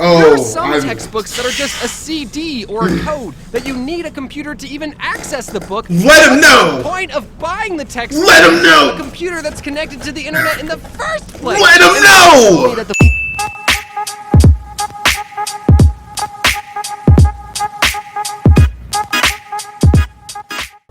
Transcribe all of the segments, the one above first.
There are some textbooks that are just a CD or a code that you need a computer to even access the book. Let him know! The point of buying the textbook. Let him know! A computer that's connected to the internet in the first place. Let him know!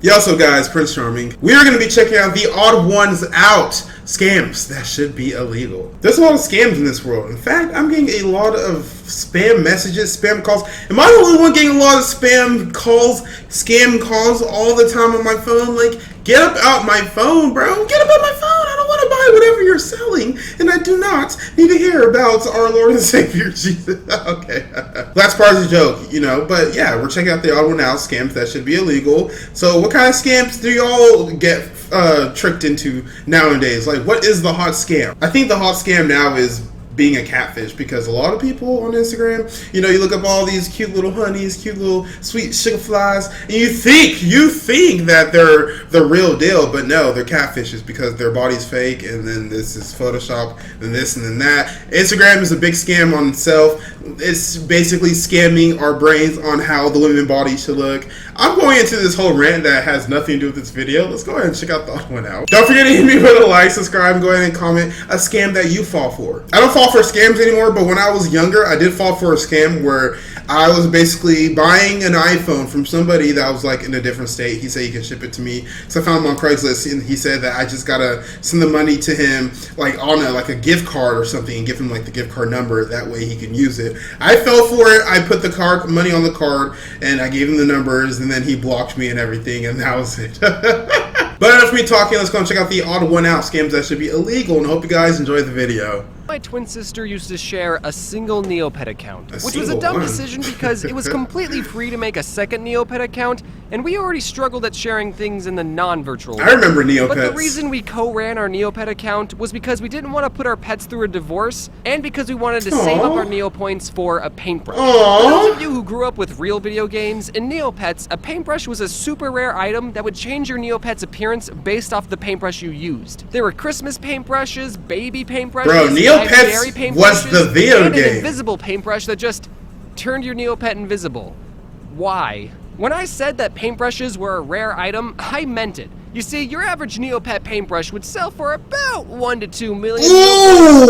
Yo, so guys, Prince Charming. We are going to be checking out the odd ones out scams that should be illegal. There's a lot of scams in this world. In fact, I'm getting a lot of spam messages, spam calls. Am I the only one getting a lot of spam calls, scam calls all the time on my phone? Like, get up out my phone, bro. Get up out my phone. I don't want to buy whatever you're selling, and I do not need to hear about our Lord and Savior Jesus. Okay, that's part of the joke, you know. But yeah, we're checking out the odd one out scams that should be illegal. So what kind of scams do y'all get tricked into nowadays? Like, what is the hot scam? I think the hot scam now is being a catfish, because a lot of people on Instagram, you know, you look up all these cute little honeys, cute little sweet sugar flies, and you think that they're the real deal, but no, they're catfishes because their body's fake, and then this is Photoshop, and this and then that. Instagram is a big scam on itself. It's basically scamming our brains on how the women body should look. I'm going into this whole rant that has nothing to do with this video. Let's go ahead and check out the other one out. Don't forget to hit me with a like, subscribe, and go ahead and comment a scam that you fall for. I don't fall for scams anymore, but when I was younger, I did fall for a scam where I was basically buying an iPhone from somebody that was like in a different state. He said he could ship it to me, so I found him on Craigslist, and he said that I just gotta send the money to him like on a gift card or something, and give him like the gift card number. That way he can use it. I fell for it. I put the money on the card, and I gave him the numbers, and then he blocked me and everything, and that was it. But enough of me talking. Let's go and check out the odd one out scams that should be illegal, and I hope you guys enjoy the video. My twin sister used to share a single Neopet account, which was a dumb decision because it was completely free to make a second Neopet account, and we already struggled at sharing things in the non-virtual world. I remember Neopets. But the reason we co-ran our Neopet account was because we didn't want to put our pets through a divorce, and because we wanted to save up our Neopoints for a paintbrush. For those of you who grew up with real video games, in Neopets, a paintbrush was a super rare item that would change your Neopet's appearance based off the paintbrush you used. There were Christmas paintbrushes, baby paintbrushes, bro, Neopets was the video game. An invisible paintbrush that just turned your Neopet invisible. Why? When I said that paintbrushes were a rare item, I meant it. You see, your average Neopet paintbrush would sell for about $1 to $2 million,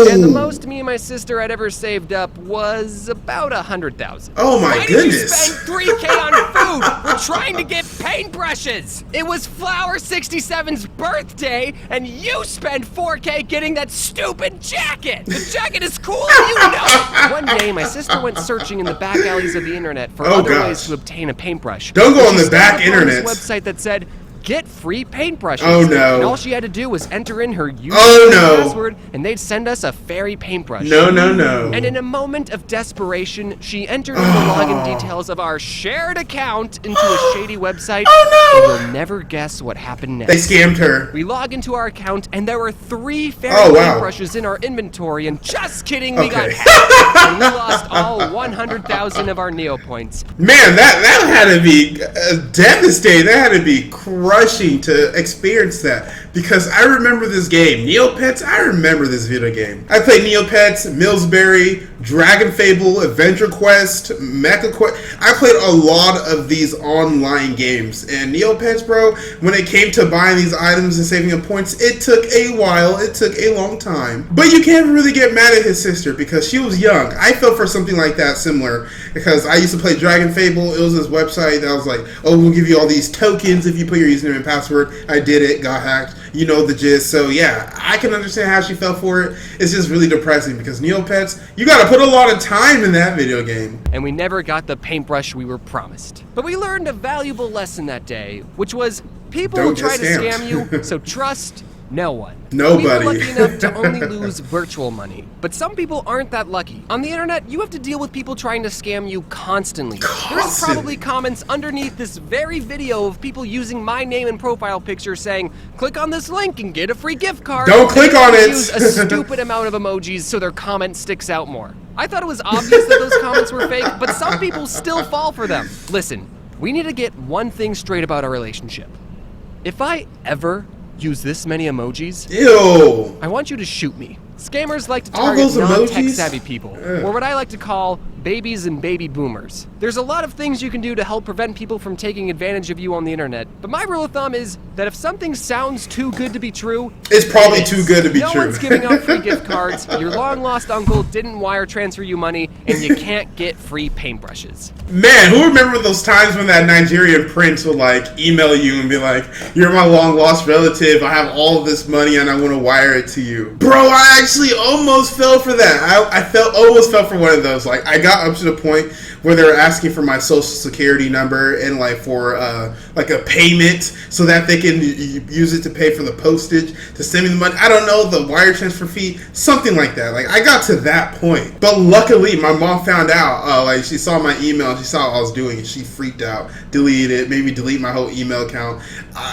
and the most me and my sister had ever saved up was about $100,000. Oh my goodness! Why did you spend $3K on food? We're trying to get paintbrushes. It was Flower 67's birthday, and you spent $4K getting that stupid jacket. The jacket is cool, and you know it. One day, my sister went searching in the back alleys of the internet for other ways to obtain a paintbrush. Don't go on the back internet. This website that said, get free paintbrushes. Oh no. And all she had to do was enter in her username and password, and they'd send us a fairy paintbrush. No, no, no. And in a moment of desperation, she entered in the login details of our shared account into a shady website. Oh no! And you'll never guess what happened next. They scammed her. We log into our account, and there were 3 fairy paintbrushes in our inventory, and just kidding, we got hacked. And we lost all 100,000 of our Neopoints. Man, that had to be devastating. That had to be crushing to experience that, because I remember this game, Neopets. I remember this video game. I played Neopets, Millsbury, Dragon Fable, Adventure Quest, Mecha Quest. I played a lot of these online games, and Neopets, bro, when it came to buying these items and saving up points, it took a while. It took a long time. But you can't really get mad at his sister because she was young. I fell for something like that similar because I used to play Dragon Fable. It was this website that was like, oh, we'll give you all these tokens if you put your username and password. I did it, got hacked. You know the gist. So yeah, I can understand how she fell for it. It's just really depressing because Neopets, you gotta put a lot of time in that video game. And we never got the paintbrush we were promised. But we learned a valuable lesson that day, which was people will try to scam you, so trust no one. Nobody. We were lucky enough to only lose virtual money, but some people aren't that lucky. On the internet, you have to deal with people trying to scam you constantly. There's probably comments underneath this very video of people using my name and profile picture saying, click on this link and get a free gift card. Don't click on it. Use a stupid amount of emojis so their comment sticks out more. I thought it was obvious that those comments were fake, but some people still fall for them. Listen, we need to get one thing straight about our relationship. If I ever use this many emojis, ew, I want you to shoot me. Scammers like to target non-tech savvy people, or what I like to call babies and baby boomers. There's a lot of things you can do to help prevent people from taking advantage of you on the internet, but my rule of thumb is that if something sounds too good to be true, it's probably too good to be no true. No one's giving out free gift cards, your long-lost uncle didn't wire transfer you money, and you can't get free paintbrushes. Man, who remember those times when that Nigerian prince would like email you and be like, "You're my long-lost relative, I have all of this money and I want to wire it to you." Bro, I actually almost fell for that. I almost fell for one of those. Like, I got up to the point where they were asking for my social security number and like for like a payment so that they can use it to pay for the postage to send me the money. I don't know, the wire transfer fee, something like that. Like, I got to that point, but luckily my mom found out. Like, she saw my email, she saw what I was doing, and she freaked out, deleted it, made me delete my whole email account.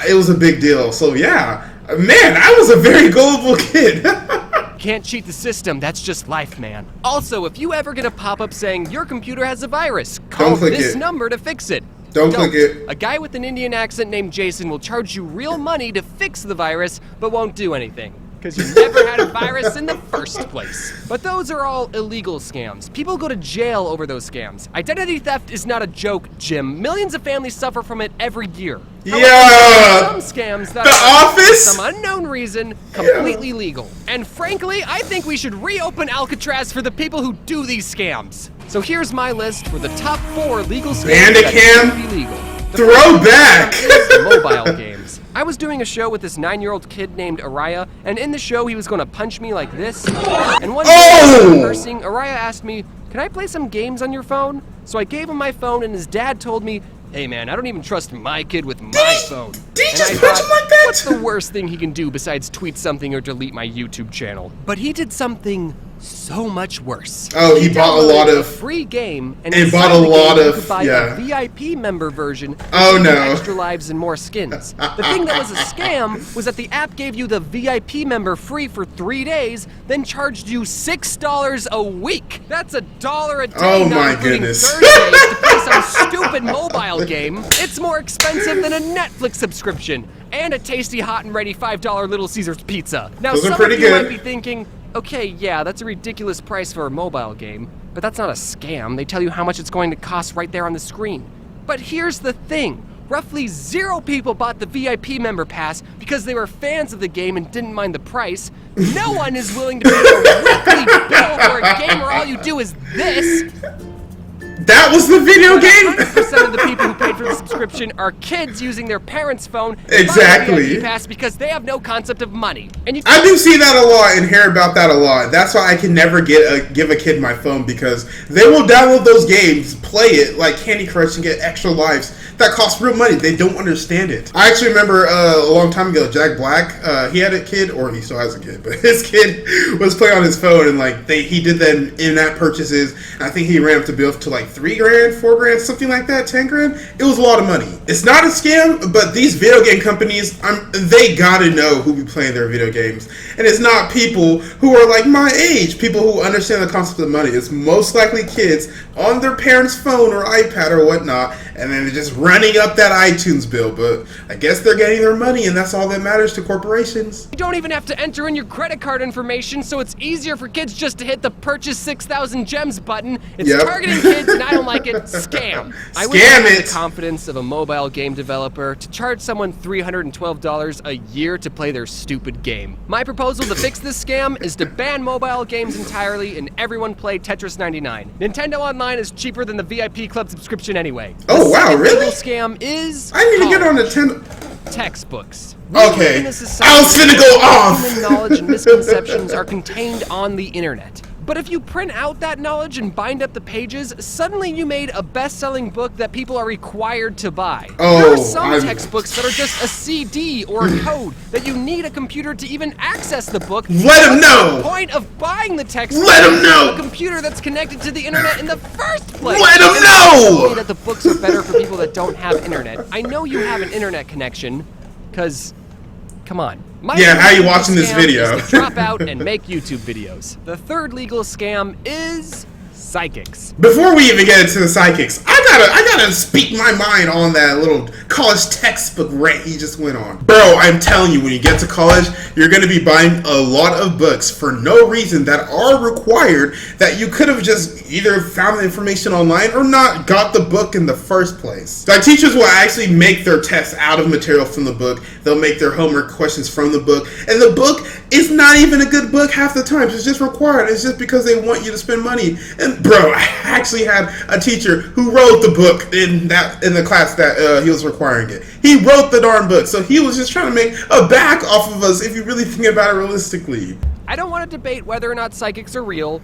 It was a big deal. So yeah, man, I was a very gullible kid. Can't cheat the system, that's just life, man. Also, if you ever get a pop-up saying your computer has a virus, call this number to fix it. Don't click it. A guy with an Indian accent named Jason will charge you real money to fix the virus, but won't do anything, because you never had a virus in the first place. But those are all illegal scams. People go to jail over those scams. Identity theft is not a joke, Jim. Millions of families suffer from it every year. Yeah! Some scams that The are, Office? for some unknown reason, completely legal. And frankly, I think we should reopen Alcatraz for the people who do these scams. So here's my list for the top 4 legal scams that should be legal. Throwback! Is mobile games. I was doing a show with this 9-year-old kid named Araya, and in the show he was going to punch me like this. And one day, cursing, Araya asked me, "Can I play some games on your phone?" So I gave him my phone, and his dad told me, "Hey man, I don't even trust my kid with my phone." Did he just punch him like that? What's the worst thing he can do besides tweet something or delete my YouTube channel? But he did something so much worse. Oh, he bought a lot of a free game and bought a lot of you could buy a VIP member version. Oh no! Extra lives and more skins. The thing that was a scam was that the app gave you the VIP member free for 3 days, then charged you $6 a week. That's $1 a day. Oh not my including goodness! Thursdays to play some stupid mobile game. It's more expensive than a Netflix subscription and a tasty, hot and ready $5 Little Caesars pizza. Now, Those are some pretty of you good. might be thinking, okay, yeah, that's a ridiculous price for a mobile game, but that's not a scam. They tell you how much it's going to cost right there on the screen. But here's the thing. Roughly 0 people bought the VIP member pass because they were fans of the game and didn't mind the price. No one is willing to pay a weekly bill for a game where all you do is this. That was the video game? 100% of the people who paid for the subscription are kids using their parents' phone. Exactly. Pass because they have no concept of money. And I do see that a lot and hear about that a lot. That's why I can never give a kid my phone, because they will download those games, play it like Candy Crush, and get extra lives that cost real money. They don't understand it. I actually remember a long time ago, Jack Black, he had a kid, or he still has a kid, but his kid was playing on his phone, and like he did them in-app purchases. And I think he ran up the bill to like $3 grand, $4 grand, something like that, 10 grand. It was a lot of money. It's not a scam, but these video game companies, they gotta know who be playing their video games. And it's not people who are like my age, people who understand the concept of money. It's most likely kids on their parents' phone or iPad or whatnot, and then they're just running up that iTunes bill. But I guess they're getting their money, and that's all that matters to corporations. You don't even have to enter in your credit card information, so it's easier for kids just to hit the purchase 6,000 gems button. It's targeting kids, and I don't like it. Scam. I wish I had the confidence of a mobile game developer to charge someone $312 a year to play their stupid game. My proposal to fix this scam is to ban mobile games entirely and everyone play Tetris 99. Nintendo Online is cheaper than the VIP Club subscription anyway. Oh wow, really? The scam is I need to get on Nintendo. Textbooks. Okay, I was finna go off. Human knowledge and misconceptions are contained on the internet. But if you print out that knowledge and bind up the pages, suddenly you made a best-selling book that people are required to buy. There are some textbooks that are just a CD or a code that you need a computer to even access the book. Let them know! What's the point of buying the textbook? Let them know! A computer that's connected to the internet in the first place. Let them know! That the books are better for people that don't have internet. I know you have an internet connection, because, come on. How are you watching this video? Is to drop out and make YouTube videos. The third legal scam is psychics. Before we even get into the psychics, I gotta speak my mind on that little college textbook rant he just went on. Bro, I'm telling you, when you get to college, you're gonna be buying a lot of books for no reason that are required, that you could have just either found the information online or not got the book in the first place. Like, teachers will actually make their tests out of material from the book. They'll make their homework questions from the book, and the book is not even a good book half the time. It's just required. It's just because they want you to spend money. And bro, I actually had a teacher who wrote the book in the class that he was requiring it. He wrote the darn book, so he was just trying to make a back off of us if you really think about it realistically. I don't want to debate whether or not psychics are real,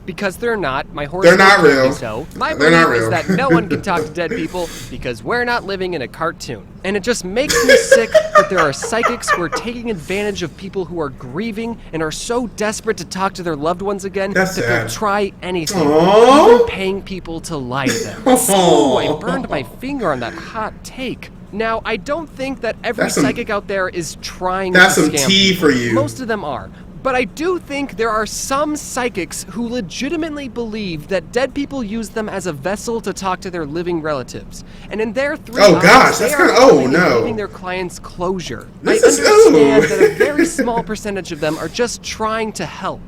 because they're not. My horoscope They're not real. So. My They're belief not is real. that no one can talk to dead people because we're not living in a cartoon. And it just makes me sick that there are psychics who are taking advantage of people who are grieving and are so desperate to talk to their loved ones again That's that sad. they'll try anything, Aww. even paying people to lie to them. Oh, I burned my finger on that hot take. Now, I don't think that every psychic out there is trying to scam. That's some tea for you. Most of them are. But I do think there are some psychics who legitimately believe that dead people use them as a vessel to talk to their living relatives. And in their 3 Oh eyes, gosh, they that's are kinda- oh, giving no. giving their clients closure. This I is- understand ooh. that a very small percentage of them are just trying to help.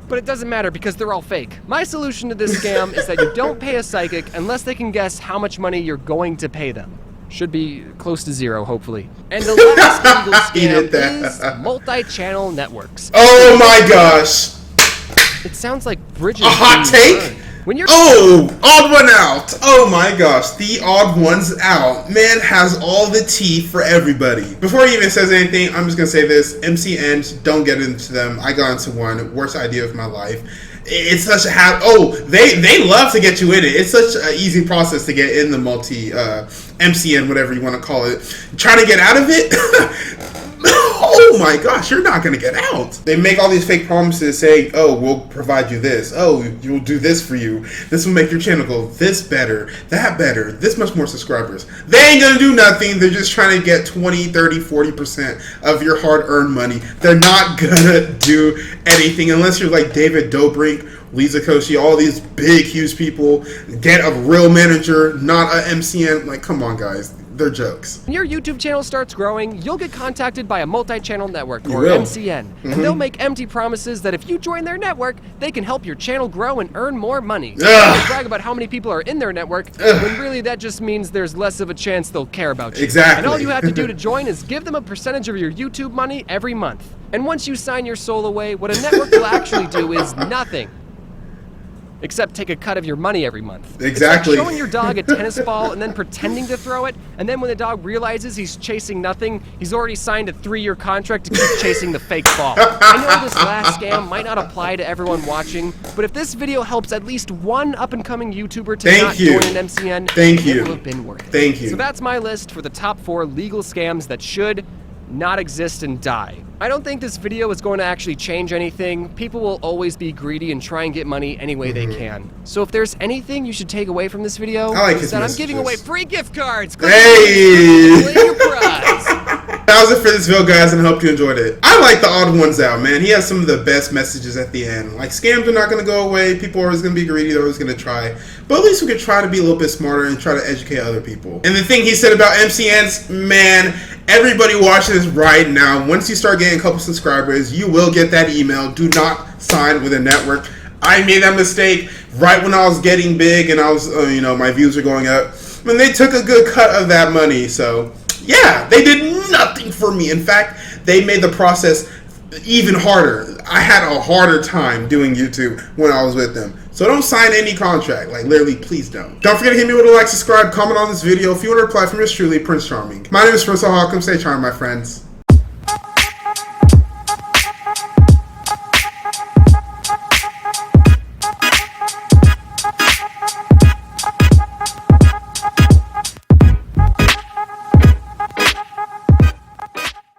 But it doesn't matter because they're all fake. My solution to this scam is that you don't pay a psychic unless they can guess how much money you're going to pay them. Should be close to zero, hopefully. And the last legal He did scam that. is multi-channel networks. Oh my gosh. It sounds like bridges. A hot being take? burned. When you're Oh, odd one out. Oh my gosh, the odd one's out. Man has all the tea for everybody. Before he even says anything, I'm just gonna say this. MCNs, don't get into them. I got into one. Worst idea of my life. It's such a they love to get you in it. It's such an easy process to get in the MCN, whatever you want to call it. Trying to get out of it, oh my gosh, you're not gonna get out. They make all these fake promises saying, oh, we'll provide you this. Oh, you'll do this for you. This will make your channel go this better, that better, this much more subscribers. They ain't gonna do nothing. They're just trying to get 20, 30, 40% of your hard-earned money. They're not gonna do anything unless you're like David Dobrik, Lisa Koshy, all these big, huge people. Get a real manager, not a MCN. Like, come on, guys. They're jokes. When your YouTube channel starts growing, you'll get contacted by a multi-channel network, or will. MCN. And they'll make empty promises that if you join their network, they can help your channel grow and earn more money. They brag about how many people are in their network, when really that just means there's less of a chance they'll care about you. Exactly. And all you have to do to join is give them a percentage of your YouTube money every month. And once you sign your soul away, what a network will actually do is nothing. Except take a cut of your money every month. Exactly. It's like showing your dog a tennis ball and then pretending to throw it, and then when the dog realizes he's chasing nothing, he's already signed a 3-year contract to keep chasing the fake ball. I know this last scam might not apply to everyone watching, but if this video helps at least one up-and-coming YouTuber to not join an MCN, it will have been worth it. Thank you. So that's my list for the top 4 legal scams that should not exist and die. I don't think this video is going to actually change anything. People will always be greedy and try and get money any way they can. So if there's anything you should take away from this video, it's that I'm giving away free gift cards. Hey! Claim your prize. That was it for this video, guys, and I hope you enjoyed it. I like the odd ones out, man. He has some of the best messages at the end. Like, scams are not going to go away. People are always going to be greedy. They're always going to try. But at least we could try to be a little bit smarter and try to educate other people. And the thing he said about MCNs, man, everybody watching this right now, once you start getting a couple subscribers, you will get that email. Do not sign with a network. I made that mistake right when I was getting big and I was, my views were going up. When they took a good cut of that money, so yeah, they did nothing for me. In fact, they made the process even harder. I had a harder time doing YouTube when I was with them. So don't sign any contract. Like, literally, please don't. Don't forget to hit me with a like, subscribe, comment on this video if you want to reply from yours truly, Prince Charming. My name is Prince Hawk. Stay charmed, my friends.